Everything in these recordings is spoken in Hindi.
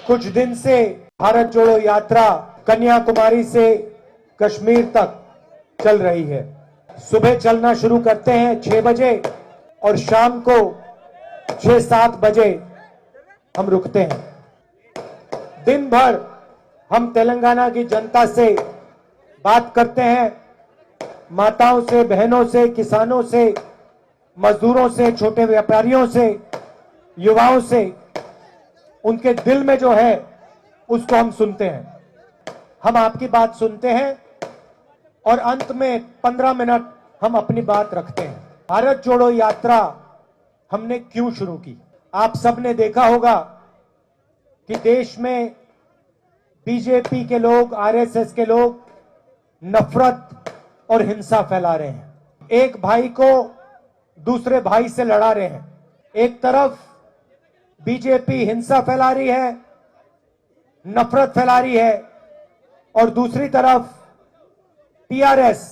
कुछ दिन से भारत जोड़ो यात्रा कन्याकुमारी से कश्मीर तक चल रही है। सुबह चलना शुरू करते हैं 6 बजे और शाम को 6-7 बजे हम रुकते हैं। दिन भर हम तेलंगाना की जनता से बात करते हैं, माताओं से, बहनों से, किसानों से, मजदूरों से, छोटे व्यापारियों से, युवाओं से। उनके दिल में जो है उसको हम सुनते हैं। हम आपकी बात सुनते हैं और अंत में 15 मिनट हम अपनी बात रखते हैं। भारत जोड़ो यात्रा हमने क्यों शुरू की? आप सबने देखा होगा कि देश में बीजेपी के लोग, आरएसएस के लोग नफरत और हिंसा फैला रहे हैं। एक भाई को दूसरे भाई से लड़ा रहे हैं। एक तरफ बीजेपी हिंसा फैला रही है, नफरत फैला रही है, और दूसरी तरफ टीआरएस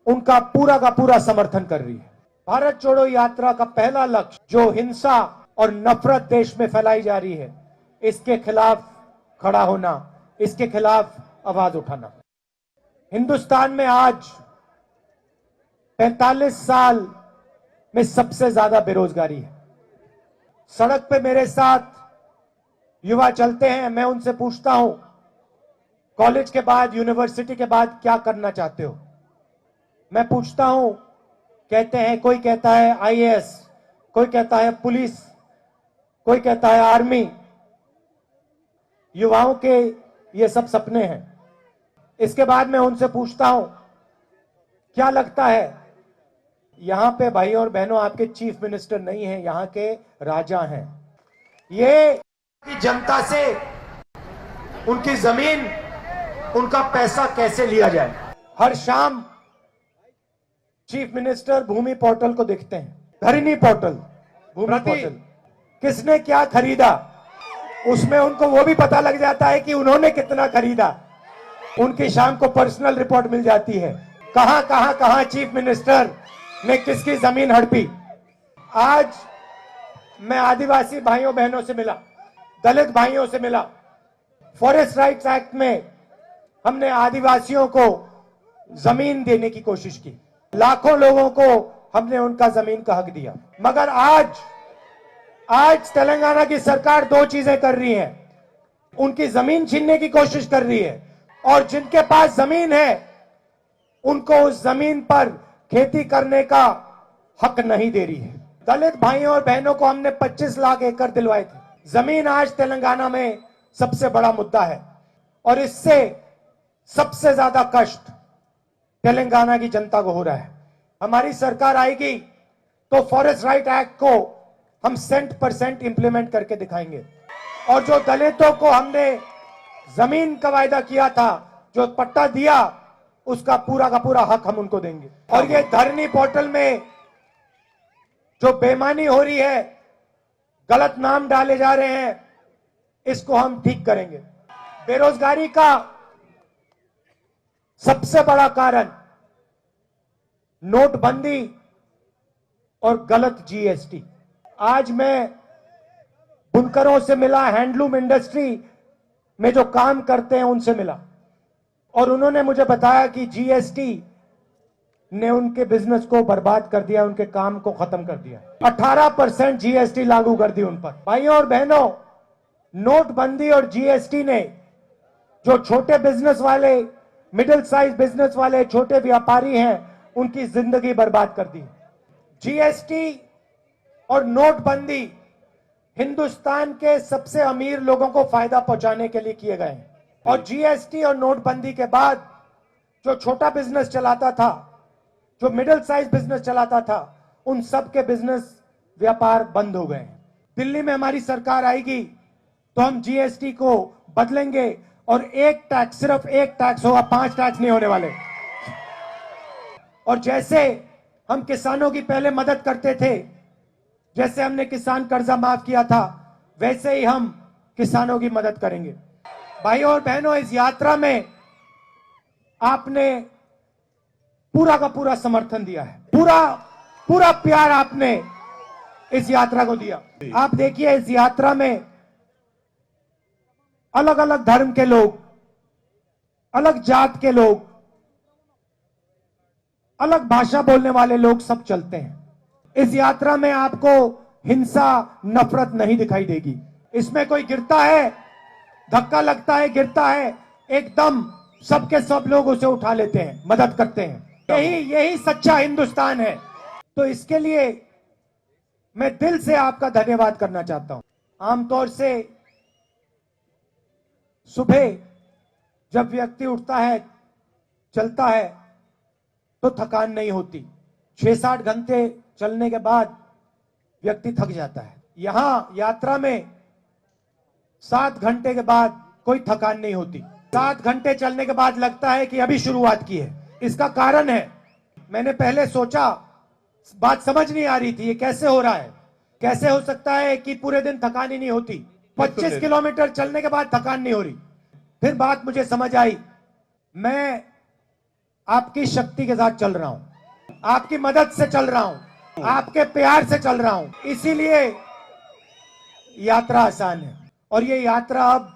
उनका पूरा का पूरा समर्थन कर रही है। भारत जोड़ो यात्रा का पहला लक्ष्य जो हिंसा और नफरत देश में फैलाई जा रही है, इसके खिलाफ खड़ा होना, इसके खिलाफ आवाज उठाना। हिंदुस्तान में आज 45 साल में सबसे ज्यादा बेरोजगारी है। सड़क पे मेरे साथ युवा चलते हैं, मैं उनसे पूछता हूं कॉलेज के बाद, यूनिवर्सिटी के बाद क्या करना चाहते हो? मैं पूछता हूं, कहते हैं, कोई कहता है आईएएस, कोई कहता है पुलिस, कोई कहता है आर्मी। युवाओं के ये सब सपने हैं। इसके बाद मैं उनसे पूछता हूं क्या लगता है, यहां पे भाइयों और बहनों आपके चीफ मिनिस्टर नहीं हैं, यहां के राजा हैं। ये जनता से उनकी जमीन, उनका पैसा कैसे लिया जाए? हर शाम चीफ मिनिस्टर भूमि पोर्टल को देखते हैं, धरनी पोर्टल, भूमि पोर्टल, किसने क्या खरीदा, उसमें उनको वो भी पता लग जाता है कि उन्होंने कितना खरीदा। उनकी शाम को पर्सनल रिपोर्ट मिल जाती है, कहां चीफ मिनिस्टर ने किसकी जमीन हड़पी। आज मैं आदिवासी भाइयों बहनों से मिला, दलित भाइयों से मिला। फॉरेस्ट राइट्स एक्ट में हमने आदिवासियों को जमीन देने की कोशिश की, लाखों लोगों को हमने उनका जमीन का हक दिया। मगर आज तेलंगाना की सरकार दो चीजें कर रही है, उनकी जमीन छीनने की कोशिश कर रही है, और जिनके पास जमीन है उनको उस जमीन पर खेती करने का हक नहीं दे रही है। दलित भाइयों और बहनों को हमने 25 लाख एकड़ दिलवाए थे। जमीन आज तेलंगाना में सबसे बड़ा मुद्दा है, और इससे सबसे ज्यादा कष्ट तेलंगाना की जनता को हो रहा है। हमारी सरकार आएगी तो फॉरेस्ट राइट एक्ट को हम 100% इंप्लीमेंट करके दिखाएंगे, और जो दलितों को हमने जमीन का वायदा किया था, जो पट्टा दिया, उसका पूरा का पूरा हक हम उनको देंगे। और ये धरनी पोर्टल में जो बेईमानी हो रही है, गलत नाम डाले जा रहे हैं, इसको हम ठीक करेंगे। बेरोजगारी का सबसे बड़ा कारण नोटबंदी और गलत जीएसटी। आज मैं बुनकरों से मिला, हैंडलूम इंडस्ट्री में जो काम करते हैं उनसे मिला, और उन्होंने मुझे बताया कि जीएसटी ने उनके बिजनेस को बर्बाद कर दिया, उनके काम को खत्म कर दिया। 18% जीएसटी लागू कर दी उन पर। भाइयों और बहनों, नोटबंदी और जीएसटी ने जो छोटे बिजनेस वाले, मिडिल साइज बिजनेस वाले, छोटे व्यापारी हैं, उनकी जिंदगी बर्बाद कर दी। जीएसटी और नोटबंदी हिंदुस्तान के सबसे अमीर लोगों को फायदा पहुंचाने के लिए किए गए हैं, और जीएसटी और नोटबंदी के बाद जो छोटा बिजनेस चलाता था, जो मिडिल साइज बिजनेस चलाता था, उन सब के बिजनेस व्यापार बंद हो गए। दिल्ली में हमारी सरकार आएगी तो हम जीएसटी को बदलेंगे, और एक टैक्स, सिर्फ एक टैक्स होगा, 5 टैक्स नहीं होने वाले। और जैसे हम किसानों की पहले मदद करते थे, जैसे हमने किसान कर्जा माफ किया था, वैसे ही हम किसानों की मदद करेंगे। भाइयों और बहनों, इस यात्रा में आपने पूरा का पूरा समर्थन दिया है, पूरा प्यार आपने इस यात्रा को दिया। आप देखिए, इस यात्रा में अलग अलग धर्म के लोग, अलग जात के लोग, अलग भाषा बोलने वाले लोग सब चलते हैं। इस यात्रा में आपको हिंसा, नफरत नहीं दिखाई देगी। इसमें कोई गिरता है, धक्का लगता है, गिरता है, एकदम सबके सब लोग उसे उठा लेते हैं, मदद करते हैं। यही सच्चा हिंदुस्तान है। तो इसके लिए मैं दिल से आपका धन्यवाद करना चाहता हूं। आमतौर से सुबह जब व्यक्ति उठता है, चलता है, तो थकान नहीं होती। 6-7 घंटे चलने के बाद व्यक्ति थक जाता है। यहां यात्रा में 7 घंटे के बाद कोई थकान नहीं होती। 7 घंटे चलने के बाद लगता है कि अभी शुरुआत की है। इसका कारण है, मैंने पहले सोचा, बात समझ नहीं आ रही थी, ये कैसे हो रहा है, कैसे हो सकता है कि पूरे दिन थकान ही नहीं होती। 25 किलोमीटर चलने के बाद थकान नहीं हो रही। फिर बात मुझे समझ आई, मैं आपकी शक्ति के साथ चल रहा हूं, आपकी मदद से चल रहा हूं, आपके प्यार से चल रहा हूं, इसीलिए यात्रा आसान है। और ये यात्रा अब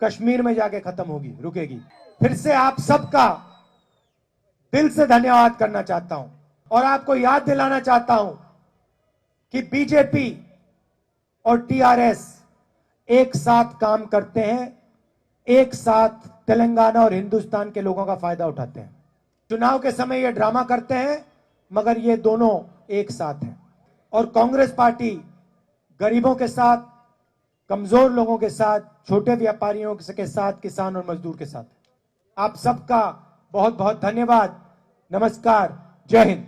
कश्मीर में जाके खत्म होगी, रुकेगी। फिर से आप सबका दिल से धन्यवाद करना चाहता हूं और आपको याद दिलाना चाहता हूं कि बीजेपी और टीआरएस एक साथ काम करते हैं, एक साथ तेलंगाना और हिंदुस्तान के लोगों का फायदा उठाते हैं। चुनाव के समय ये ड्रामा करते हैं, मगर ये दोनों एक साथ हैं। और कांग्रेस पार्टी गरीबों के साथ, कमजोर लोगों के साथ, छोटे व्यापारियों के साथ, किसान और मजदूर के साथ। आप सबका बहुत बहुत धन्यवाद। नमस्कार, जय हिंद।